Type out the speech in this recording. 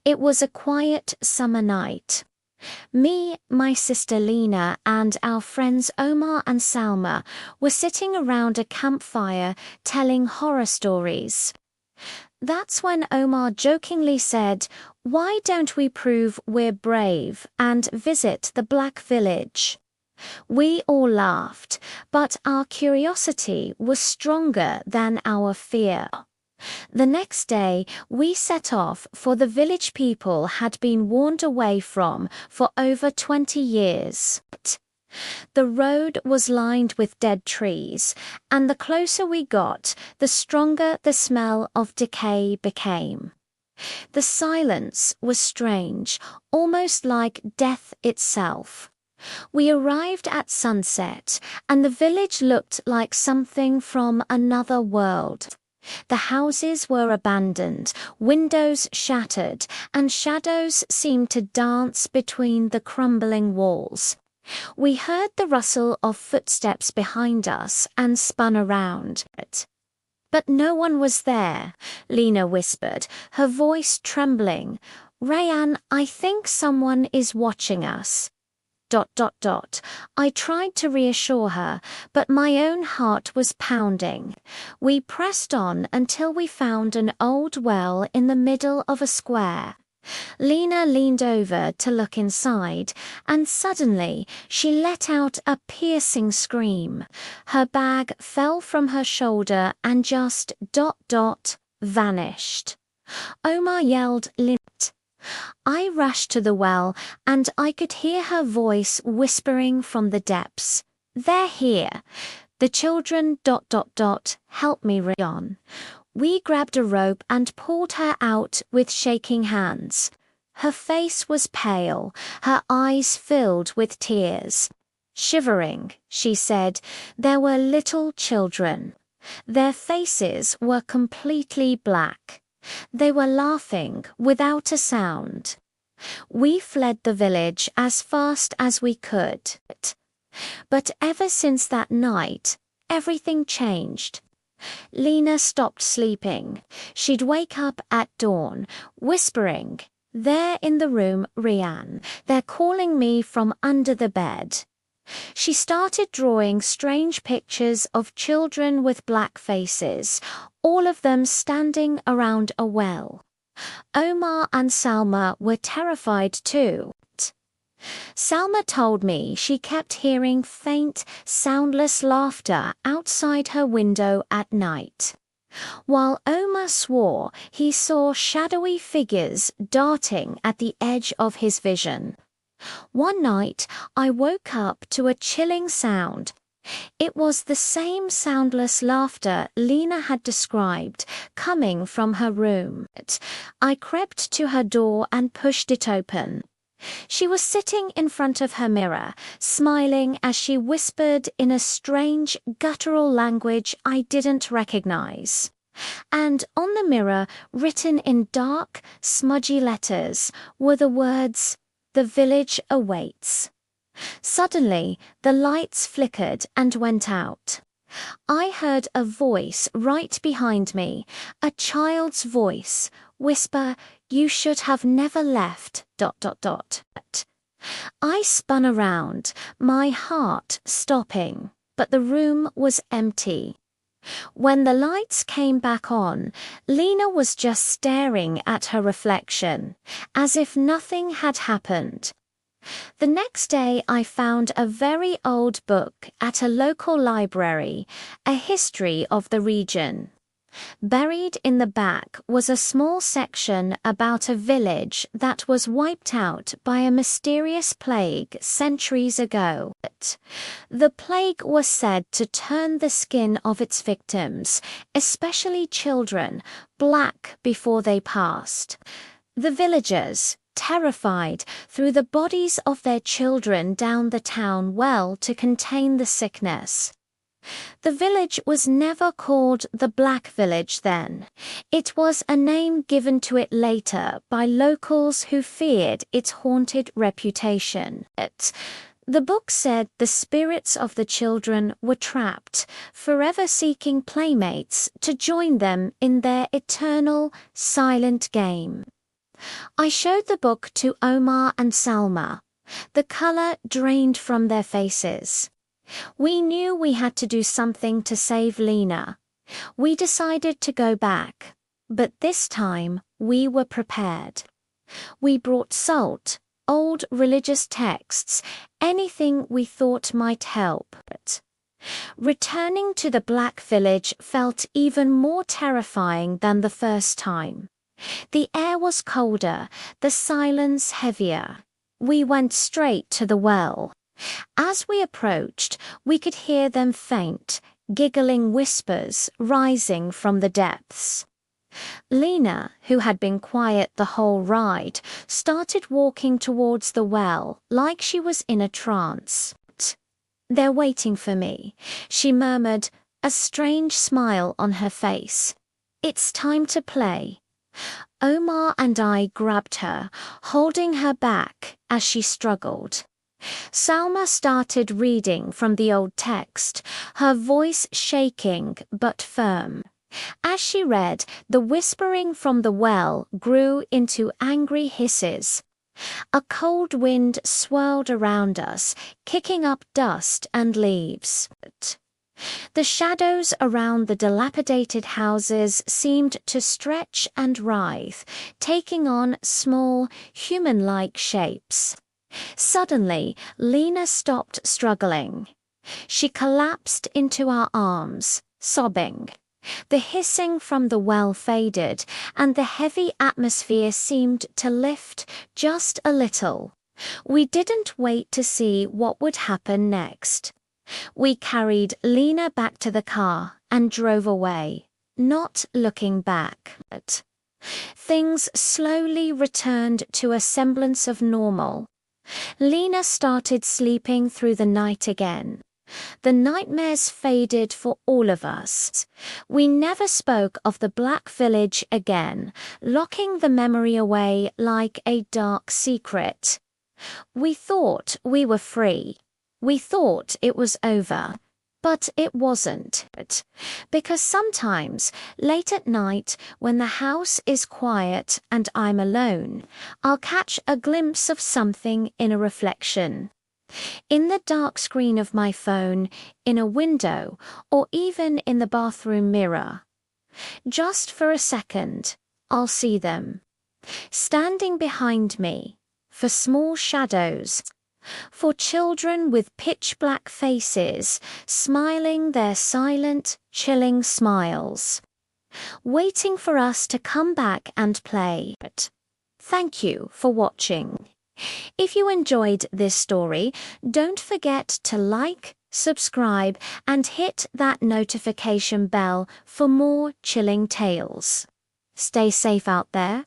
It was a quiet summer night. Me, my sister Lena, and our friends Omar and Salma were sitting around a campfire telling horror stories. That's when Omar jokingly said, "Why don't we prove we're brave and visit the Black Village?" We all laughed, but our curiosity was stronger than our fear. The next day, we set off for the village people had been warned away from for over 20 years. The road was lined with dead trees, and the closer we got, the stronger the smell of decay became. The silence was strange, almost like death itself. We arrived at sunset, and the village looked like something from another world. The houses were abandoned, windows shattered, and shadows seemed to dance between the crumbling walls. We heard the rustle of footsteps behind us and spun around. But no one was there, Lena whispered, her voice trembling. "Rayan, I think someone is watching us." ... I tried to reassure her, but my own heart was pounding. We pressed on until we found an old well in the middle of a square. Lena leaned over to look inside, and suddenly she let out a piercing scream. Her bag fell from her shoulder and just ... vanished. Omar yelled, "Lena!" I rushed to the well, and I could hear her voice whispering from the depths. "They're here. The children ... help me, Rayan." We grabbed a rope and pulled her out with shaking hands. Her face was pale, her eyes filled with tears. Shivering, she said, "There were little children. Their faces were completely black. They were laughing without a sound." We fled the village as fast as we could. But ever since that night, everything changed. Lena stopped sleeping. She'd wake up at dawn, whispering, "They're in the room, Rayan. They're calling me from under the bed." She started drawing strange pictures of children with black faces, all of them standing around a well. Omar and Salma were terrified too. Salma told me she kept hearing faint, soundless laughter outside her window at night, while Omar swore he saw shadowy figures darting at the edge of his vision. One night, I woke up to a chilling sound. It was the same soundless laughter Lena had described, coming from her room. I crept to her door and pushed it open. She was sitting in front of her mirror, smiling as she whispered in a strange, guttural language I didn't recognize. And on the mirror, written in dark, smudgy letters, were the words, "The village awaits." Suddenly, the lights flickered and went out. I heard a voice right behind me, a child's voice, whisper, "You should have never left... I spun around, my heart stopping, but the room was empty. When the lights came back on, Lena was just staring at her reflection, as if nothing had happened. The next day I found a very old book at a local library, a history of the region. Buried in the back was a small section about a village that was wiped out by a mysterious plague centuries ago. The plague was said to turn the skin of its victims, especially children, black before they passed. The villagers, terrified, threw the bodies of their children down the town well to contain the sickness. The village was never called the Black Village then. It was a name given to it later by locals who feared its haunted reputation. The book said the spirits of the children were trapped, forever seeking playmates to join them in their eternal, silent game. I showed the book to Omar and Salma. The color drained from their faces. We knew we had to do something to save Lena. We decided to go back, but this time we were prepared. We brought salt, old religious texts, anything we thought might help. Returning to the Black Village felt even more terrifying than the first time. The air was colder, the silence heavier. We went straight to the well. As we approached, we could hear them faint, giggling whispers rising from the depths. Lena, who had been quiet the whole ride, started walking towards the well like she was in a trance. "They're waiting for me," she murmured, a strange smile on her face. "It's time to play." Omar and I grabbed her, holding her back as she struggled. Salma started reading from the old text, her voice shaking but firm. As she read, the whispering from the well grew into angry hisses. A cold wind swirled around us, kicking up dust and leaves. The shadows around the dilapidated houses seemed to stretch and writhe, taking on small, human-like shapes. Suddenly, Lena stopped struggling. She collapsed into our arms, sobbing. The hissing from the well faded, and the heavy atmosphere seemed to lift just a little. We didn't wait to see what would happen next. We carried Lena back to the car and drove away, not looking back. Things slowly returned to a semblance of normal. Lena started sleeping through the night again. The nightmares faded for all of us. We never spoke of the Black Village again, locking the memory away like a dark secret. We thought we were free. We thought it was over. But it wasn't. Because sometimes, late at night, when the house is quiet and I'm alone, I'll catch a glimpse of something in a reflection. In the dark screen of my phone, in a window, or even in the bathroom mirror. Just for a second, I'll see them. Standing behind me, for small shadows, for children with pitch-black faces, smiling their silent, chilling smiles. Waiting for us to come back and play. Thank you for watching. If you enjoyed this story, don't forget to like, subscribe, and hit that notification bell for more chilling tales. Stay safe out there.